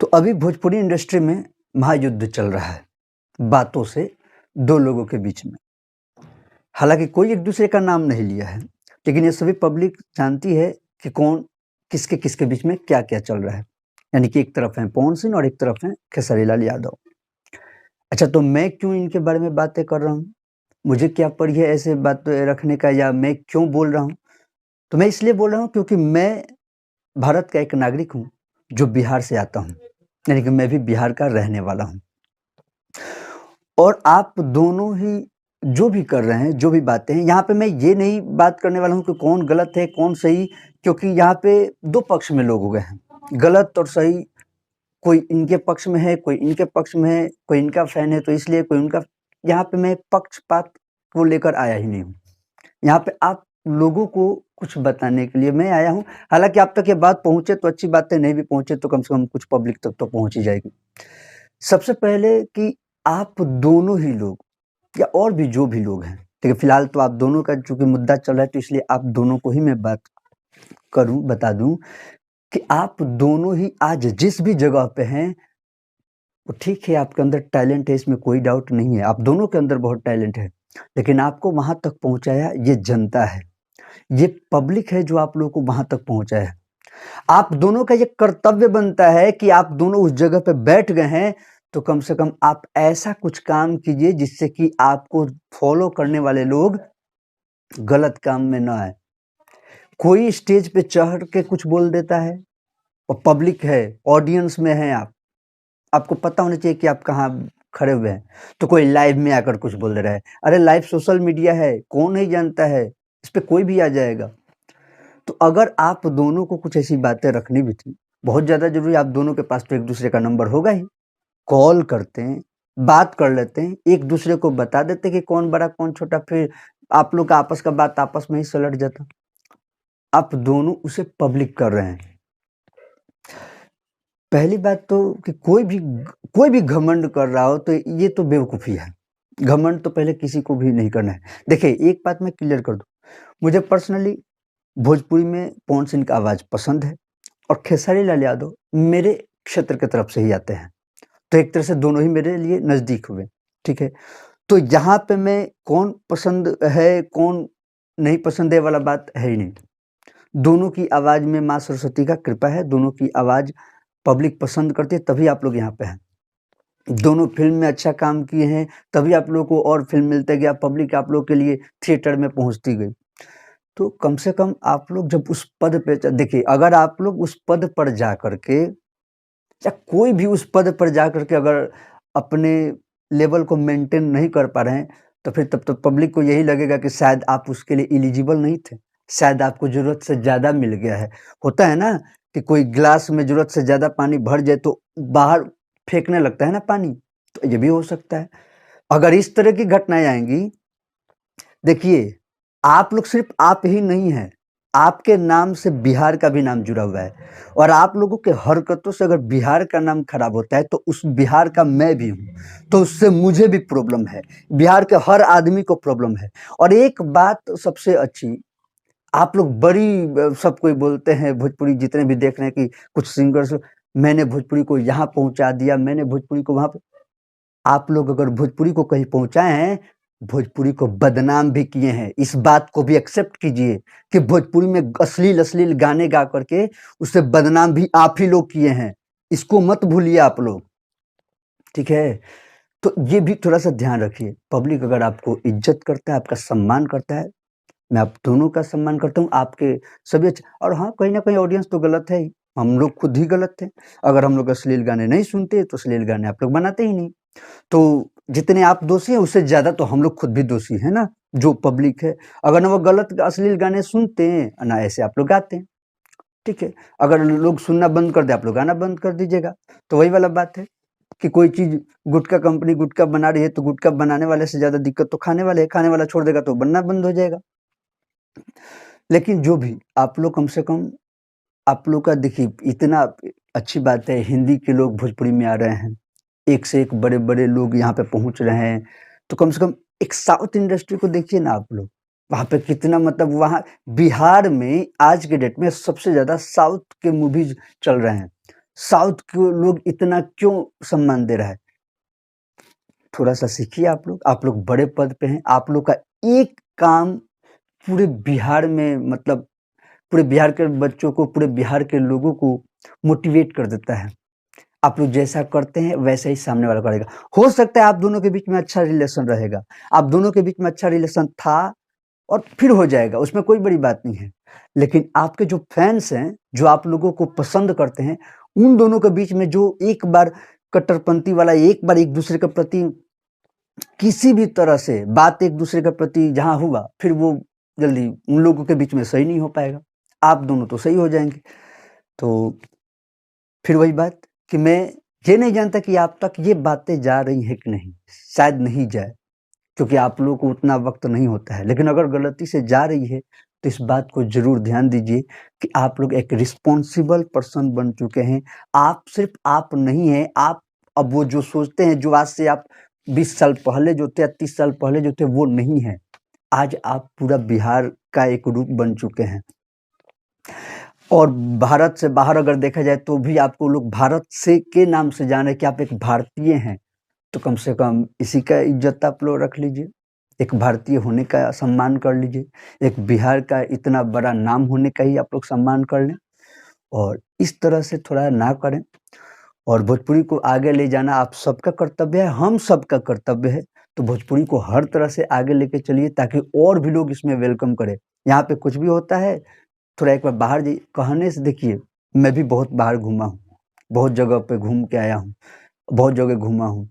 तो अभी भोजपुरी इंडस्ट्री में महायुद्ध चल रहा है, बातों से दो लोगों के बीच में। हालांकि कोई एक दूसरे का नाम नहीं लिया है, लेकिन ये सभी पब्लिक जानती है कि कौन किसके किसके बीच में क्या क्या चल रहा है। यानी कि एक तरफ है पवन सिंह और एक तरफ है खेसारी लाल यादव। अच्छा, तो मैं क्यों इनके बारे में बातें कर रहा हूँ? मुझे क्या पड़ी है ऐसे बात रखने का, या मैं क्यों बोल रहा हूँ? तो मैं इसलिए बोल रहा हूँ क्योंकि मैं भारत का एक नागरिक हूँ जो बिहार से आता हूँ, यानी कि मैं भी बिहार का रहने वाला हूँ। और आप दोनों ही जो भी कर रहे हैं, जो भी बातें हैं, यहाँ पे मैं ये नहीं बात करने वाला हूँ कि कौन गलत है कौन सही, क्योंकि यहाँ पे दो पक्ष में लोग हो गए हैं, गलत और सही। कोई इनके पक्ष में है, कोई इनके पक्ष में है, कोई इनका फैन है तो इसलिए, कोई उनका। यहाँ पे मैं पक्षपात को लेकर आया ही नहीं हूँ। यहाँ पे आप लोगों को कुछ बताने के लिए मैं आया हूँ। हालांकि आप तक ये बात पहुंचे तो अच्छी बात है, नहीं भी पहुंचे तो कम से कम कुछ पब्लिक तक तो पहुंच ही जाएगी। सबसे पहले कि आप दोनों ही लोग, या और भी जो भी लोग हैं, देखिए फिलहाल तो आप दोनों का चूंकि मुद्दा चल रहा है तो इसलिए आप दोनों को ही मैं बात करूं, बता दूं कि आप दोनों ही आज जिस भी जगह पे हैं, वो ठीक है, आपके अंदर टैलेंट है, इसमें कोई डाउट नहीं है, आप दोनों के अंदर बहुत टैलेंट है, लेकिन आपको वहां तक पहुंचाया ये जनता है, ये पब्लिक है जो आप लोगों को वहां तक पहुंचाया है। आप दोनों का ये कर्तव्य बनता है कि आप दोनों उस जगह पे बैठ गए हैं तो कम से कम आप ऐसा कुछ काम कीजिए जिससे कि आपको फॉलो करने वाले लोग गलत काम में ना आए। कोई स्टेज पे चढ़ के कुछ बोल देता है और पब्लिक है, ऑडियंस में है, आपको पता होना चाहिए कि आप कहाँ खड़े हुए हैं, तो कोई लाइव में आकर कुछ बोल दे रहा है। अरे लाइव सोशल मीडिया है, कौन नहीं जानता है, इस पे कोई भी आ जाएगा। तो अगर आप दोनों को कुछ ऐसी बातें रखनी भी थी, बहुत ज़्यादा ज़रूरी, आप दोनों के पास तो एक दूसरे का नंबर होगा ही, कॉल करते हैं, बात कर लेते हैं, एक दूसरे को बता देते कि कौन बड़ा कौन छोटा, फिर आप लोग का आपस का बात आपस में ही सलट जाता। आप दोनों उसे पब्लिक कर रहे हैं। पहली बात तो कि कोई भी घमंड कर रहा हो तो ये तो बेवकूफ़ी है। घमंड तो पहले किसी को भी नहीं करना है। देखिए एक बात मैं क्लियर कर दूँ, मुझे पर्सनली भोजपुरी में पवन सिंह का आवाज़ पसंद है और खेसारी लाल यादव मेरे क्षेत्र की तरफ से ही आते हैं, तो एक तरह से दोनों ही मेरे लिए नज़दीक हुए, ठीक है। तो यहाँ पे मैं कौन पसंद है कौन नहीं पसंद है वाला बात है ही नहीं। दोनों की आवाज़ में माँ सरस्वती का कृपा है, दोनों की आवाज़ पब्लिक पसंद करती है, तभी आप लोग यहाँ पे हैं। दोनों फ़िल्म में अच्छा काम किए हैं, तभी आप लोगों को और फ़िल्म मिलते गया, पब्लिक आप लोग के लिए थिएटर में पहुँचती गई। तो कम से कम आप लोग जब उस पद पे देखिए, अगर आप लोग उस पद पर जा करके, या कोई भी उस पद पर जा करके अगर अपने लेवल को मेंटेन नहीं कर पा रहे हैं, तो फिर तब तो पब्लिक को यही लगेगा कि शायद आप उसके लिए एलिजिबल नहीं थे, शायद आपको ज़रूरत से ज़्यादा मिल गया है। होता है ना कि कोई ग्लास में ज़रूरत से ज़्यादा पानी भर जाए तो बाहर फेंकने लगता है ना पानी, तो ये भी हो सकता है। अगर इस तरह की घटनाएँ आएँगी, देखिए आप लोग सिर्फ आप ही नहीं हैं, आपके नाम से बिहार का भी नाम जुड़ा हुआ है, और आप लोगों के हरकतों से अगर बिहार का नाम खराब होता है तो उस बिहार का मैं भी हूँ, तो उससे मुझे भी प्रॉब्लम है, बिहार के हर आदमी को प्रॉब्लम है। और एक बात सबसे अच्छी, आप लोग सब कोई बोलते हैं, भोजपुरी जितने भी देख रहे हैं कि कुछ सिंगर्स, मैंने भोजपुरी को यहाँ पहुँचा दिया, मैंने भोजपुरी को वहाँ पे। आप लोग अगर भोजपुरी को कहीं पहुँचाए हैं, भोजपुरी को बदनाम भी किए हैं। इस बात को भी एक्सेप्ट कीजिए कि भोजपुरी में अश्लील गाने गा करके उसे बदनाम भी आप ही लोग किए हैं। इसको मत भूलिए आप लोग, ठीक है? तो ये भी थोड़ा-सा ध्यान रखिए। पब्लिक अगर आपको इज़्ज़त करता है, आपका सम्मान करता है, मैं आप दोनों का सम्मान करता हूँ, आपके सभी और हाँ, कहीं न कहीं ऑडियंस तो गलत है ही। हम लोग खुद ही गलत थे। अगर हम लोग अश्लील गाने नहीं सुनते, तो अश्लील गाने आप लोग बनाते ही नहीं। तो जितने आप दोषी हैं, उससे ज़्यादा तो हम लोग खुद भी दोषी हैं ना, जो पब्लिक है। अगर ना वो गलत अश्लील गाने सुनते हैं, ना ऐसे आप लोग गाते हैं, ठीक है? अगर लोग सुनना बंद कर दें, आप लोग गाना बंद कर दीजिएगा। तो वही वाला बात है कि कोई चीज़, गुटखा कंपनी गुटखा बना रही है, तो गुटखा बनाने वाले से ज़्यादा दिक्कत तो खाने वाले हैं। खाने वाला छोड़ देगा तो बनना बंद हो जाएगा। लेकिन जो भी, आप लोग कम से कम, आप लोग का देखिए इतना अच्छी बात है, हिंदी के लोग भोजपुरी में आ रहे हैं, एक से एक बड़े-बड़े लोग यहाँ पे पहुँच रहे हैं, तो कम से कम एक साउथ इंडस्ट्री को देखिए ना आप लोग, वहाँ पे कितना, मतलब वहाँ बिहार में आज के डेट में सबसे ज़्यादा साउथ के मूवीज़ चल रहे हैं। साउथ के लोग इतना क्यों सम्मान दे रहा है? थोड़ा-सा सीखिए आप लोग बड़े पद पे हैं, आप लोग का एक काम पूरे बिहार में मतलब पूरे बिहार के बच्चों को, पूरे बिहार के लोगों को मोटिवेट कर देता है। आप लोग जैसा करते हैं वैसा ही सामने वाला करेगा। हो सकता है आप दोनों के बीच में अच्छा रिलेशन रहेगा, आप दोनों के बीच में अच्छा रिलेशन था और फिर हो जाएगा, उसमें कोई बड़ी बात नहीं है। लेकिन आपके जो फैन्स हैं, जो आप लोगों को पसंद करते हैं, उन दोनों के बीच में जो एक बार कट्टरपंथी वाला एक बार एक-दूसरे के प्रति किसी भी तरह से बात एक-दूसरे के प्रति जहाँ हुआ, फिर वो जल्दी उन लोगों के बीच में सही नहीं हो पाएगा। आप दोनों तो सही हो जाएँगे। तो फिर वही बात कि मैं ये नहीं जानता कि आप तक ये बातें जा रही हैं कि नहीं, शायद नहीं जाए, क्योंकि आप लोगों को उतना वक़्त नहीं होता है। लेकिन अगर गलती से जा रही है, तो इस बात को ज़रूर ध्यान दीजिए कि आप लोग एक रिस्पॉन्सिबल पर्सन बन चुके हैं। आप सिर्फ़ आप नहीं हैं, आप अब वो जो सोचते हैं, जो आज से आप 20 साल पहले जो थे या 30 साल पहले जो थे, वो नहीं हैं। आज आप पूरा बिहार का एक रूप बन चुके हैं। और भारत से बाहर अगर देखा जाए तो भी आपको लोग भारत से के नाम से जाने कि आप एक भारतीय हैं, तो कम से कम इसी का इज़्ज़त आप लोग रख लीजिए। एक भारतीय होने का सम्मान कर लीजिए। एक बिहार का इतना बड़ा नाम होने का ही आप लोग सम्मान कर लें और इस तरह से थोड़ा ना करें और भोजपुरी को आगे ले जाना आप सबका कर्तव्य है, हम सबका कर्तव्य है। तो भोजपुरी को हर तरह से आगे लेके चलिए ताकि और भी लोग इसमें वेलकम करें। यहाँ पे कुछ भी होता है थोड़ा एक बार बाहर जाइए, कहने से देखिए मैं भी बहुत बाहर घूमा हूँ, बहुत जगह पे घूम के आया हूँ, बहुत जगह घूमा हूँ।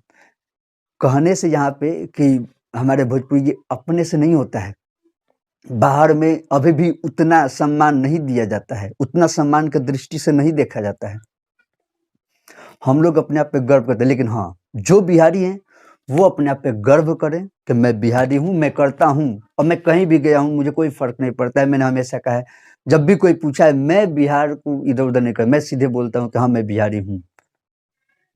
कहने से यहाँ पे कि हमारे भोजपुरी ये अपने से नहीं होता है। बाहर में अभी भी उतना सम्मान नहीं दिया जाता है, उतना सम्मान की दृष्टि से नहीं देखा जाता है। हम लोग अपने आप पे गर्व करते हैं, लेकिन हाँ, जो बिहारी हैं, वो अपने आप पे गर्व करें कि मैं बिहारी हूँ, मैं करता हूँ और मैं कहीं भी गया हूँ, मुझे कोई फ़र्क नहीं पड़ता है। मैंने हमेशा कहा है, जब भी कोई पूछा है, मैं बिहार को इधर-उधर नहीं कर मैं सीधे बोलता हूँ कि हाँ, मैं बिहारी हूँ।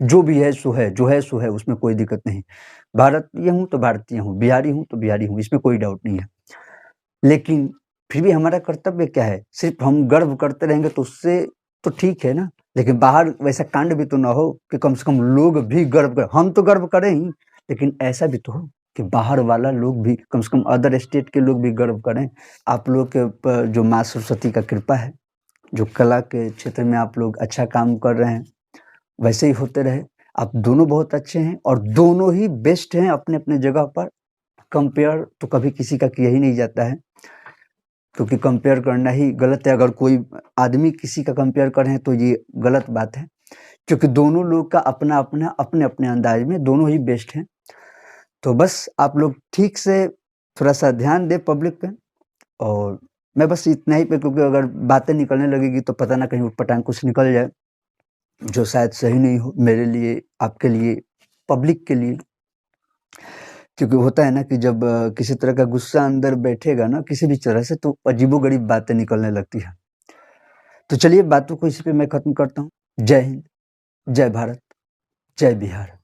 जो भी है सो है, जो है सो है, उसमें कोई दिक्कत नहीं। भारतीय हूँ तो भारतीय हूँ, बिहारी हूँ तो बिहारी हूँ, इसमें कोई डाउट नहीं है। लेकिन फिर भी हमारा कर्तव्य क्या है? सिर्फ़ हम गर्व करते रहेंगे तो उससे तो ठीक है ना, लेकिन बाहर वैसा कांड भी तो ना हो कि कम से कम लोग भी गर्व करें। हम तो गर्व करें ही, लेकिन ऐसा भी तो हो कि बाहर वाला लोग भी कम से कम अदर स्टेट के लोग भी गर्व करें। आप लोग के ऊपर जो माँ सरस्वती का कृपा है, जो कला के क्षेत्र में आप लोग अच्छा काम कर रहे हैं, वैसे ही होते रहे। आप दोनों बहुत अच्छे हैं और दोनों ही बेस्ट हैं अपने-अपने जगह पर। कंपेयर तो कभी किसी का किया ही नहीं जाता है। क्योंकि कंपेयर करना ही गलत है, अगर कोई आदमी किसी का कंपेयर करें तो ये गलत बात है, क्योंकि दोनों लोग का अपना-अपना, अपने-अपने अंदाज में दोनों ही बेस्ट हैं। तो बस आप लोग ठीक से थोड़ा-सा ध्यान दें पब्लिक पे और मैं बस इतना ही पे क्योंकि अगर बातें निकलने लगेगी तो पता ना कहीं ऊट-पटांग कुछ निकल जाए, जो शायद सही नहीं हो मेरे लिए, आपके लिए, पब्लिक के लिए। क्योंकि होता है ना कि जब किसी तरह का गुस्सा अंदर बैठेगा ना किसी भी तरह से तो अजीबो-गरीब बातें निकलने लगती हैं। तो चलिए बातों को इसी पे मैं खत्म करता हूँ। जय हिंद, जय भारत, जय बिहार।